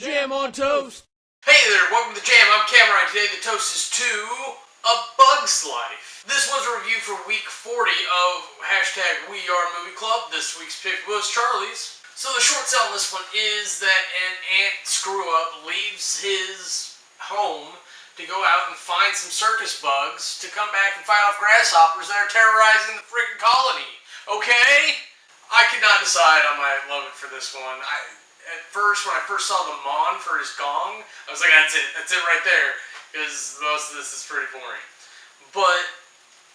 Jam on toast! Hey there, welcome to the Jam. I'm Cameron. Today the toast is to A Bug's Life. This was a review for week 40 of #WeAreMovieClub. This week's pick was Charlie's. So the short sell on this one is that an ant screw-up leaves his home to go out and find some circus bugs to come back and fight off grasshoppers that are terrorizing the friggin' colony. Okay? I could not decide on my love it for this one. At first, when I first saw the Mon for his gong, I was like, that's it right there, because most of this is pretty boring. But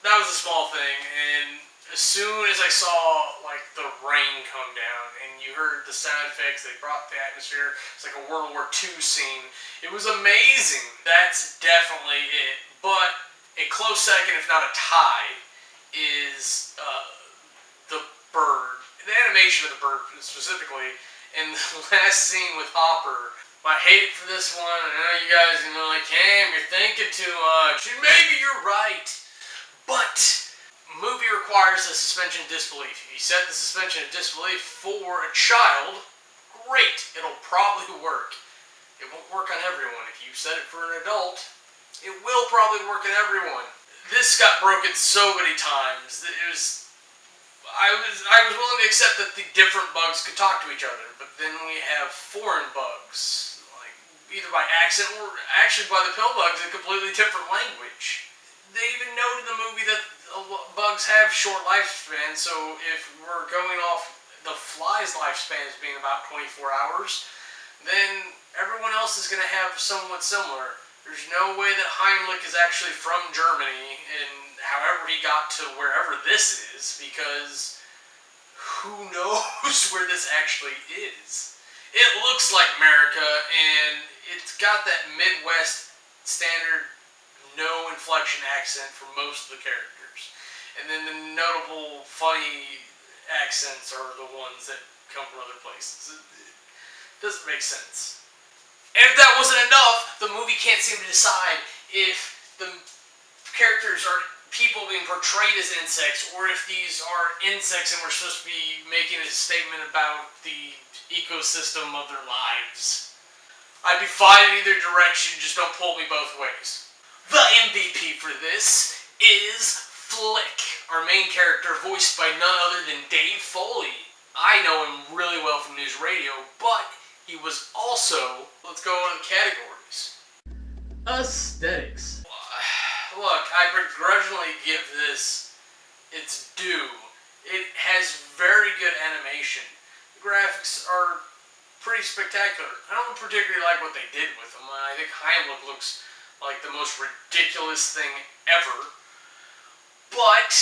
that was a small thing, and as soon as I saw like the rain come down and you heard the sound effects they brought the atmosphere, it's like a World War II scene. It was amazing. That's definitely it. But a close second, if not a tie, is the bird. The animation of the bird specifically. In the last scene with Hopper, my hate for this one, I know you guys are like, Cam, you're thinking too much, and maybe you're right, but movie requires a suspension of disbelief. If you set the suspension of disbelief for a child, great, it'll probably work. It won't work on everyone. If you set it for an adult, it will probably work on everyone. This got broken so many times. I was willing to accept that the different bugs could talk to each other, but then we have foreign bugs, like either by accident or actually by the pill bugs, a completely different language. They even noted in the movie that bugs have short lifespans, so if we're going off the fly's lifespan as being about 24 hours, then everyone else is going to have somewhat similar. There's no way that Heimlich is actually from Germany, and however he got to wherever this is, because who knows where this actually is. It looks like America, and it's got that Midwest standard no inflection accent for most of the characters. And then the notable funny accents are the ones that come from other places. It doesn't make sense. And if that wasn't enough, the movie can't seem to decide if the characters are people being portrayed as insects, or if these are insects and we're supposed to be making a statement about the ecosystem of their lives. I'd be fine in either direction, just don't pull me both ways. The MVP for this is Flick, our main character, voiced by none other than Dave Foley. I know him really well from News Radio, but he was also, let's go on to the categories. Aesthetics. Look, I begrudgingly give this its due. It has very good animation. The graphics are pretty spectacular. I don't particularly like what they did with them. I think Heimlich looks like the most ridiculous thing ever. But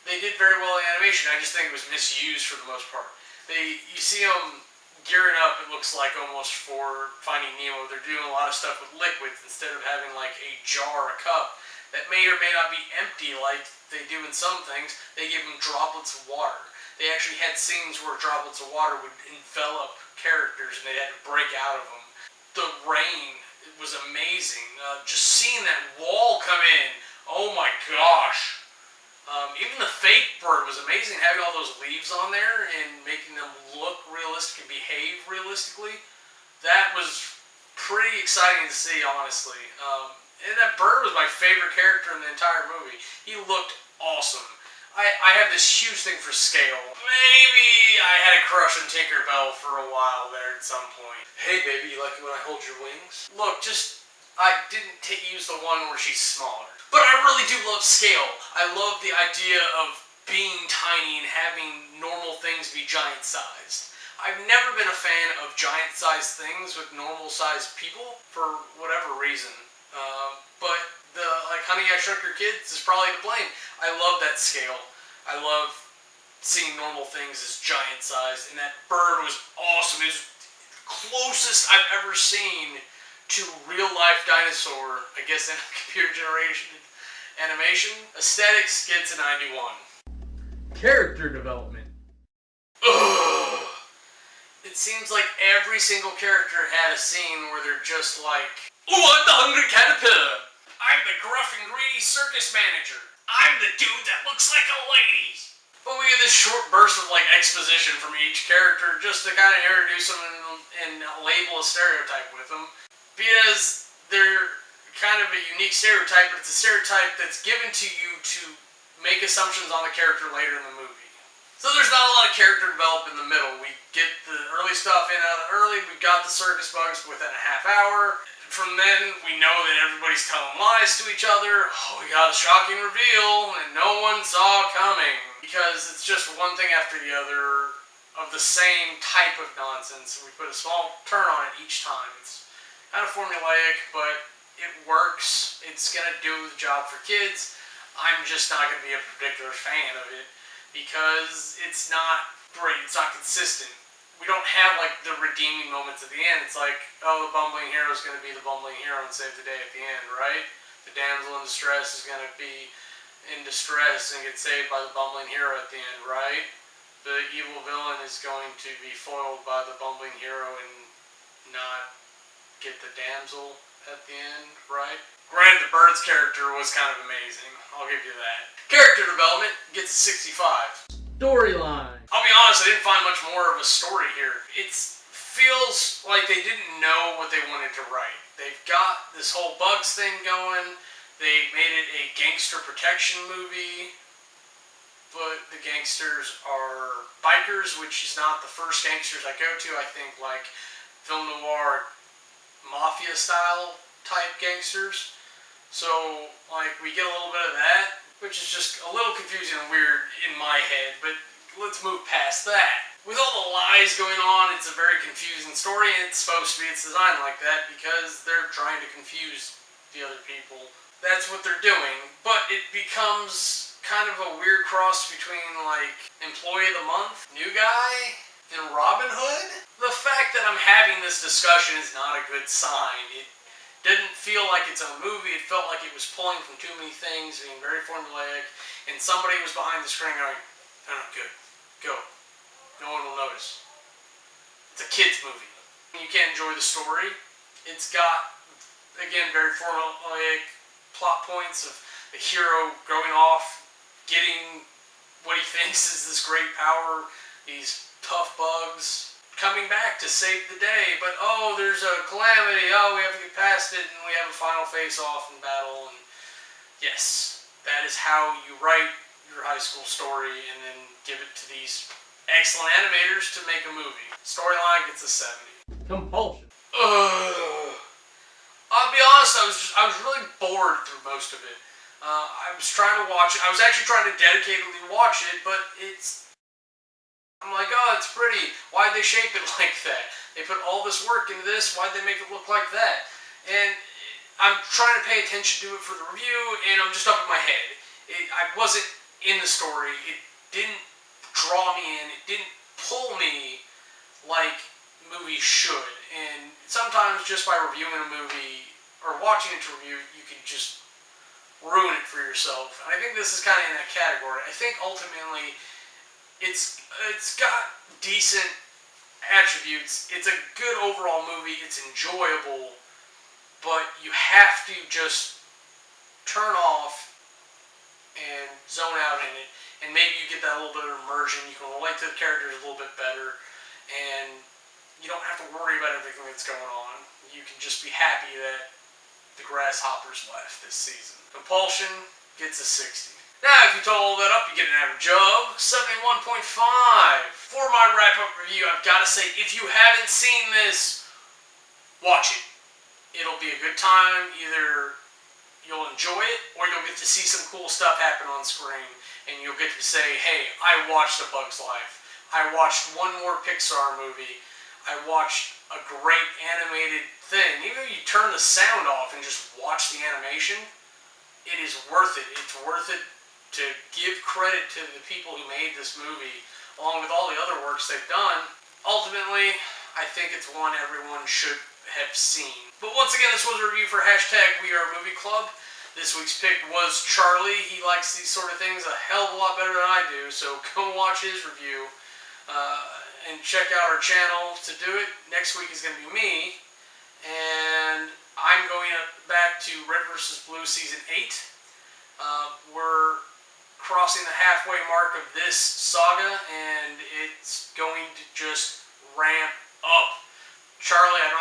they did very well in animation. I just think it was misused for the most part. You see them gearing up, it looks like almost for Finding Nemo. They're doing a lot of stuff with liquids instead of having like a jar, a cup that may or may not be empty like they do in some things. They give them droplets of water. They actually had scenes where droplets of water would envelop characters and they had to break out of them. The rain was amazing. Just seeing that wall come in, oh my gosh. Even the fake bird was amazing, having all those leaves on there and making them look realistic and behave realistically. That was pretty exciting to see, honestly. And that bird was my favorite character in the entire movie. He looked awesome. I have this huge thing for scale. Maybe I had a crush on Tinkerbell for a while there at some point. Hey baby, you like it when I hold your wings? Look, I didn't use the one where she's smaller. But I really do love scale. I love the idea of being tiny and having normal things be giant-sized. I've never been a fan of giant-sized things with normal-sized people for whatever reason. But Honey, I Shrunk Your Kids is probably to blame. I love that scale. I love seeing normal things as giant-sized, and that bird was awesome. It was the closest I've ever seen to real-life dinosaur, I guess in a computer generation animation. Aesthetics gets a 91. Character development. Ugh. It seems like every single character had a scene where they're just like, "Ooh, I'm the hungry caterpillar. I'm the gruff and greedy circus manager. I'm the dude that looks like a lady." But we get this short burst of like exposition from each character just to kind of introduce them and label a stereotype with them, because they're kind of a unique stereotype, but it's a stereotype that's given to you to make assumptions on the character later in the movie. So there's not a lot of character development in the middle. We get the early stuff in early, we got the circus bugs within a half hour. From then, we know that everybody's telling lies to each other. Oh, we got a shocking reveal that no one saw coming. Because it's just one thing after the other of the same type of nonsense. We put a small turn on it each time. It's kind of formulaic, but it works. It's going to do the job for kids. I'm just not going to be a particular fan of it because it's not great. It's not consistent. We don't have like the redeeming moments at the end. It's like, oh, the bumbling hero is going to be the bumbling hero and save the day at the end, right? The damsel in distress is going to be in distress and get saved by the bumbling hero at the end, right? The evil villain is going to be foiled by the bumbling hero and not get the damsel at the end, right? Granted, the Bird's character was kind of amazing. I'll give you that. Character development gets a 65. Storyline. I'll be honest, I didn't find much more of a story here. It feels like they didn't know what they wanted to write. They've got this whole Bugs thing going. They made it a gangster protection movie, but the gangsters are bikers, which is not the first gangsters I go to. I think like film noir, mafia style type gangsters. So like we get a little bit of that, which is just a little confusing and weird in my head, but let's move past that. With all the lies going on, it's a very confusing story, and it's supposed to be, it's designed like that because they're trying to confuse the other people. That's what they're doing, but it becomes kind of a weird cross between like Employee of the Month, New Guy, and Robin Hood. The fact that I'm having this discussion is not a good sign. It didn't feel like its own movie. It felt like it was pulling from too many things, being very formulaic, and somebody was behind the screen going, oh, good, go. No one will notice. It's a kid's movie. You can't enjoy the story. It's got, again, very formulaic plot points of the hero going off, getting what he thinks is this great power, these tough bugs, coming back to save the day, but oh, there's a calamity, oh, we have to get past it, and we have a final face-off in battle, and yes, that is how you write your high school story and then give it to these excellent animators to make a movie. Storyline gets a 70. Compulsion. I'll be honest, I was really bored through most of it. I was trying to watch it. I was actually trying to dedicatedly watch it, but I'm like, oh, it's pretty. Why'd they shape it like that? They put all this work into this. Why'd they make it look like that? And I'm trying to pay attention to it for the review, and I'm just up in my head. I wasn't in the story. It didn't draw me in. It didn't pull me like movies should. And sometimes just by reviewing a movie or watching it to review, you can just ruin it for yourself. And I think this is kind of in that category. I think ultimately it's got decent attributes. It's a good overall movie. It's enjoyable, but you have to just turn off and zone out in it, and maybe you get that little bit of immersion. You can relate to the characters a little bit better, and you don't have to worry about everything that's going on. You can just be happy that the Grasshoppers left this season. Compulsion gets a 60. Now, if you total all that up, you get an average of 71.5. For my wrap-up review, I've got to say, if you haven't seen this, watch it. It'll be a good time. Either you'll enjoy it, or you'll get to see some cool stuff happen on screen, and you'll get to say, hey, I watched A Bug's Life. I watched one more Pixar movie. I watched a great animated thing. Even if you turn the sound off and just watch the animation, it is worth it. It's worth it to give credit to the people who made this movie, along with all the other works they've done. Ultimately, I think it's one everyone should have seen. But once again, this was a review for #We Are Movie Club. This week's pick was Charlie. He likes these sort of things a hell of a lot better than I do, so go watch his review. And check out our channel to do it. Next week is going to be me, and I'm going back to Red vs. Blue Season 8. We're crossing the halfway mark of this saga, and it's going to just ramp up.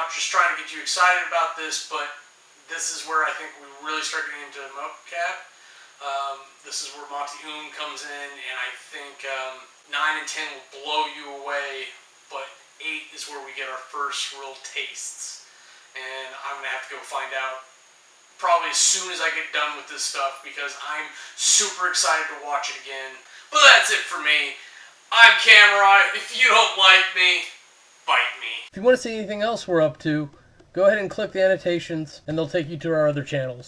out, just trying to get you excited about this, but this is where I think we really start getting into mocap. This is where Monty Oum comes in, and I think 9 and 10 will blow you away, but 8 is where we get our first real tastes. And I'm going to have to go find out probably as soon as I get done with this stuff, because I'm super excited to watch it again. But that's it for me. I'm Cameron. If you don't like me, bite me. If you want to see anything else we're up to, go ahead and click the annotations and they'll take you to our other channels.